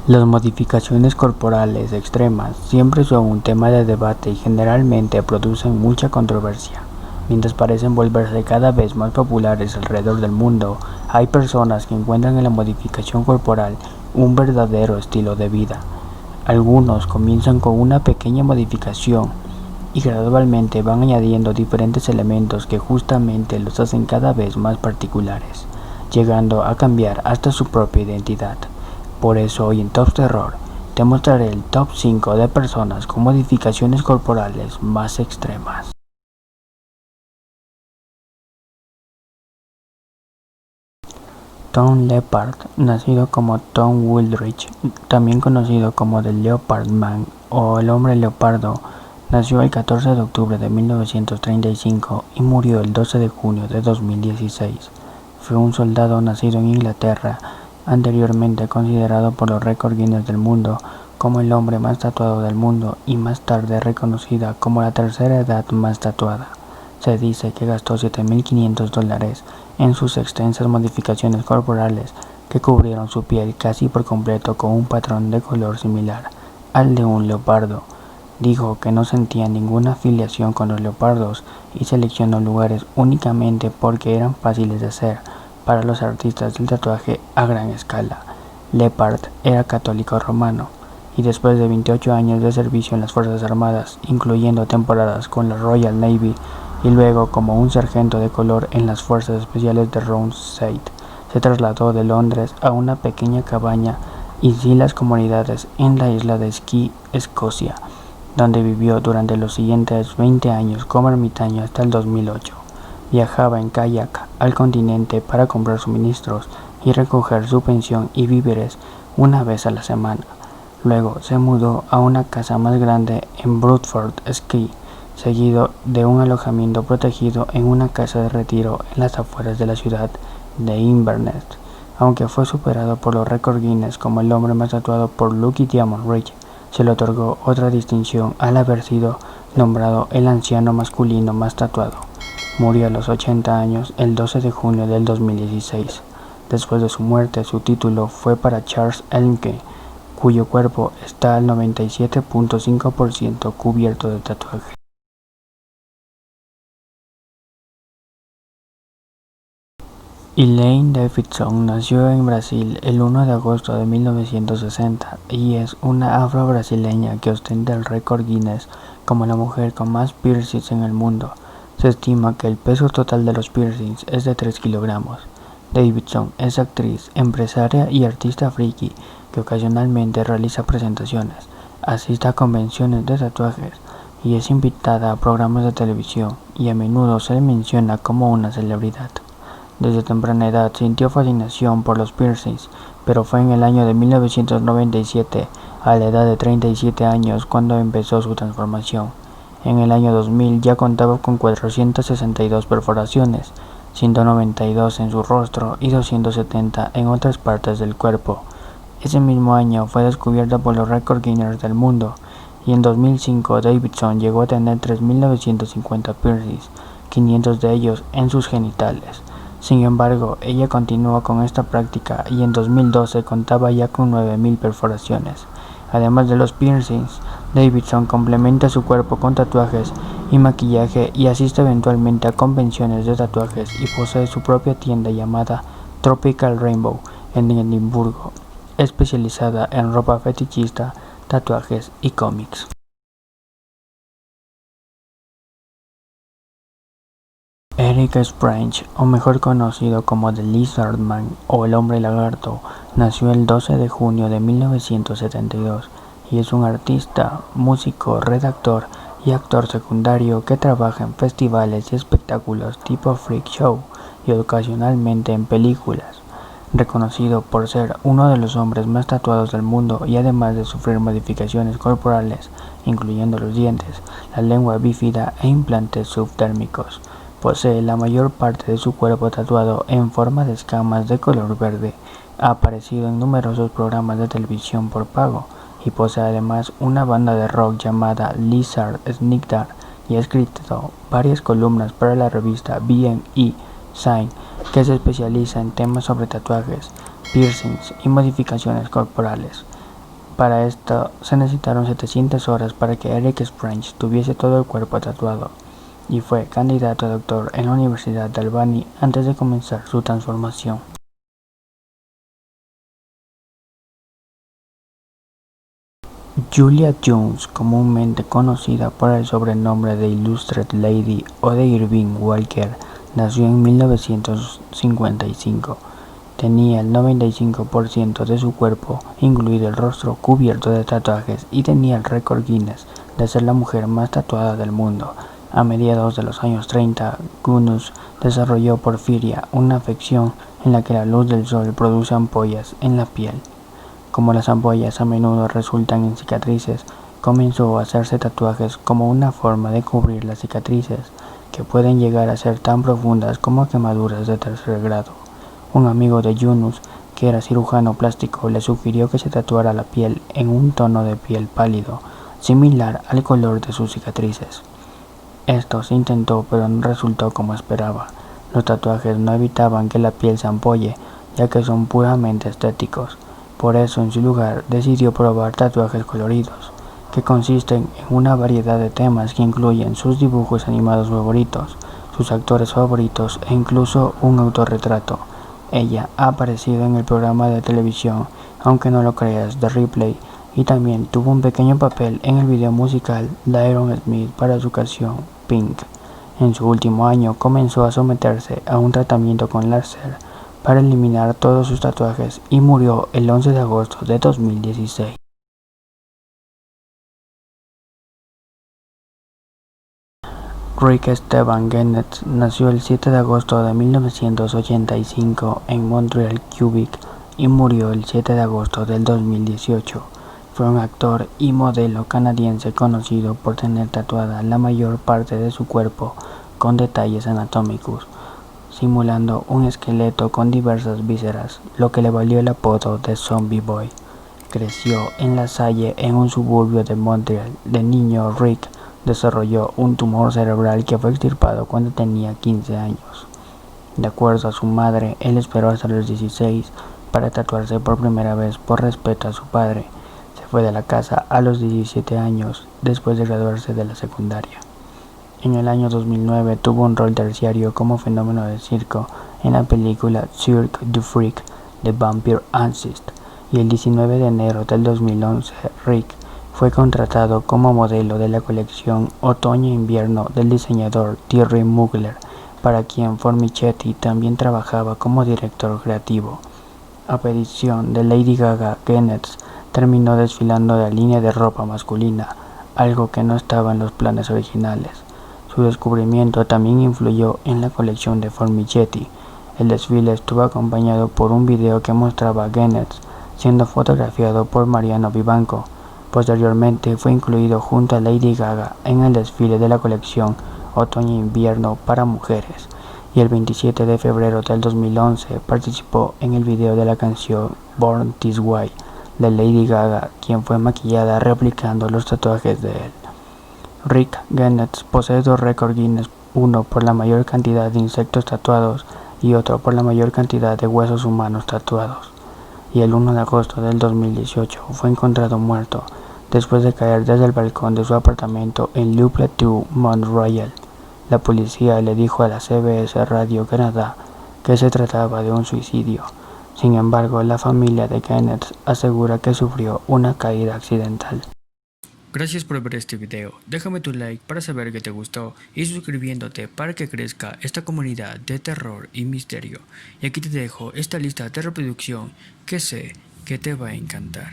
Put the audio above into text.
Las modificaciones corporales extremas siempre son un tema de debate y generalmente producen mucha controversia. Mientras parecen volverse cada vez más populares alrededor del mundo, hay personas que encuentran en la modificación corporal un verdadero estilo de vida. Algunos comienzan con una pequeña modificación y gradualmente van añadiendo diferentes elementos que justamente los hacen cada vez más particulares, llegando a cambiar hasta su propia identidad. Por eso hoy en Top Terror te mostraré el top 5 de personas con modificaciones corporales más extremas. Tom Leppard, nacido como Tom Woolridge, también conocido como The Leopard Man o el Hombre Leopardo, nació el 14 de octubre de 1935 y murió el 12 de junio de 2016. Fue un soldado nacido en Inglaterra, anteriormente considerado por los récords Guinness del mundo como el hombre más tatuado del mundo y más tarde reconocida como la tercera edad más tatuada. Se dice que gastó $7.500 en sus extensas modificaciones corporales que cubrieron su piel casi por completo con un patrón de color similar al de un leopardo. Dijo que no sentía ninguna afiliación con los leopardos y seleccionó lugares únicamente porque eran fáciles de hacer para los artistas del tatuaje a gran escala. Leppard era católico romano y después de 28 años de servicio en las Fuerzas Armadas, incluyendo temporadas con la Royal Navy y luego como un sargento de color en las Fuerzas Especiales de Rosyth, se trasladó de Londres a una pequeña cabaña y las comunidades en la isla de Skye, Escocia, donde vivió durante los siguientes 20 años como ermitaño hasta el 2008. Viajaba en kayak al continente para comprar suministros y recoger su pensión y víveres una vez a la semana. Luego se mudó a una casa más grande en Bruford, Skye, seguido de un alojamiento protegido en una casa de retiro en las afueras de la ciudad de Inverness. Aunque fue superado por los récords Guinness como el hombre más tatuado por Lucky Diamond Ridge, se le otorgó otra distinción al haber sido nombrado el anciano masculino más tatuado. Murió a los 80 años el 12 de junio del 2016. Después de su muerte, su título fue para Charles Elmke, cuyo cuerpo está al 97.5% cubierto de tatuajes. Elaine Davidson nació en Brasil el 1 de agosto de 1960 y es una afro-brasileña que ostenta el récord Guinness como la mujer con más piercings en el mundo. Se estima que el peso total de los piercings es de 3 kilogramos. Davidson es actriz, empresaria y artista friki que ocasionalmente realiza presentaciones, asiste a convenciones de tatuajes y es invitada a programas de televisión y a menudo se le menciona como una celebridad. Desde temprana edad sintió fascinación por los piercings, pero fue en el año de 1997, a la edad de 37 años, cuando empezó su transformación. En el año 2000 ya contaba con 462 perforaciones, 192 en su rostro y 270 en otras partes del cuerpo. Ese mismo año fue descubierta por los récords Guinness del mundo, y en 2005 Davidson llegó a tener 3.950 piercings, 500 de ellos en sus genitales. Sin embargo, ella continuó con esta práctica y en 2012 contaba ya con 9.000 perforaciones. Además de los piercings, Davidson complementa su cuerpo con tatuajes y maquillaje y asiste eventualmente a convenciones de tatuajes y posee su propia tienda llamada Tropical Rainbow en Edimburgo, especializada en ropa fetichista, tatuajes y cómics. Eric Sprague, o mejor conocido como The Lizard Man o el Hombre Lagarto, nació el 12 de junio de 1972 y es un artista, músico, redactor y actor secundario que trabaja en festivales y espectáculos tipo freak show y ocasionalmente en películas. Reconocido por ser uno de los hombres más tatuados del mundo y además de sufrir modificaciones corporales, incluyendo los dientes, la lengua bífida e implantes subdérmicos. Posee la mayor parte de su cuerpo tatuado en forma de escamas de color verde. Ha aparecido en numerosos programas de televisión por pago y posee además una banda de rock llamada Lizard Skynyrd y ha escrito varias columnas para la revista BME Sign, que se especializa en temas sobre tatuajes, piercings y modificaciones corporales. Para esto se necesitaron 700 horas para que Eric Springs tuviese todo el cuerpo tatuado, y fue candidato a doctor en la Universidad de Albany antes de comenzar su transformación. Julia Jones, comúnmente conocida por el sobrenombre de Illustrated Lady o de Irving Walker, nació en 1955. Tenía el 95% de su cuerpo, incluido el rostro, cubierto de tatuajes y tenía el récord Guinness de ser la mujer más tatuada del mundo. A mediados de los años 30, Gunness desarrolló porfiria, una afección en la que la luz del sol produce ampollas en la piel. Como las ampollas a menudo resultan en cicatrices, comenzó a hacerse tatuajes como una forma de cubrir las cicatrices, que pueden llegar a ser tan profundas como quemaduras de tercer grado. Un amigo de Yunus, que era cirujano plástico, le sugirió que se tatuara la piel en un tono de piel pálido, similar al color de sus cicatrices. Esto se intentó, pero no resultó como esperaba. Los tatuajes no evitaban que la piel se ampolle, ya que son puramente estéticos. Por eso, en su lugar, decidió probar tatuajes coloridos, que consisten en una variedad de temas que incluyen sus dibujos animados favoritos, sus actores favoritos e incluso un autorretrato. Ella ha aparecido en el programa de televisión, aunque no lo creas, de Ripley, y también tuvo un pequeño papel en el video musical de Aerosmith para su canción Pink. En su último año comenzó a someterse a un tratamiento con láser para eliminar todos sus tatuajes y murió el 11 de agosto de 2016. Rick Esteban Gennett nació el 7 de agosto de 1985 en Montreal, Quebec, y murió el 7 de agosto del 2018. Fue un actor y modelo canadiense conocido por tener tatuada la mayor parte de su cuerpo con detalles anatómicos, simulando un esqueleto con diversas vísceras, lo que le valió el apodo de Zombie Boy. Creció en La Salle, en un suburbio de Montreal. De niño, Rick desarrolló un tumor cerebral que fue extirpado cuando tenía 15 años. De acuerdo a su madre, él esperó hasta los 16 para tatuarse por primera vez por respeto a su padre. Se fue de la casa a los 17 años, después de graduarse de la secundaria. En el año 2009 tuvo un rol terciario como fenómeno de circo en la película Cirque du Freak de Vampire Assist, y el 19 de enero del 2011 Rick fue contratado como modelo de la colección Otoño-Invierno del diseñador Thierry Mugler, para quien Formichetti también trabajaba como director creativo. A petición de Lady Gaga, Gennett terminó desfilando la línea de ropa masculina, algo que no estaba en los planes originales. Su descubrimiento también influyó en la colección de Formichetti. El desfile estuvo acompañado por un video que mostraba a Gennett siendo fotografiado por Mariano Vivanco. Posteriormente fue incluido junto a Lady Gaga en el desfile de la colección Otoño-Invierno para mujeres, y el 27 de febrero del 2011 participó en el video de la canción Born This Way de Lady Gaga, quien fue maquillada replicando los tatuajes de él. Rick Gennett posee dos récords Guinness, uno por la mayor cantidad de insectos tatuados y otro por la mayor cantidad de huesos humanos tatuados. Y el 1 de agosto del 2018 fue encontrado muerto después de caer desde el balcón de su apartamento en Le Plateau, Mont-Royal. La policía le dijo a la CBS Radio Canadá que se trataba de un suicidio. Sin embargo, la familia de Gennett asegura que sufrió una caída accidental. Gracias por ver este video, déjame tu like para saber que te gustó y suscribiéndote para que crezca esta comunidad de terror y misterio. Y aquí te dejo esta lista de reproducción que sé que te va a encantar.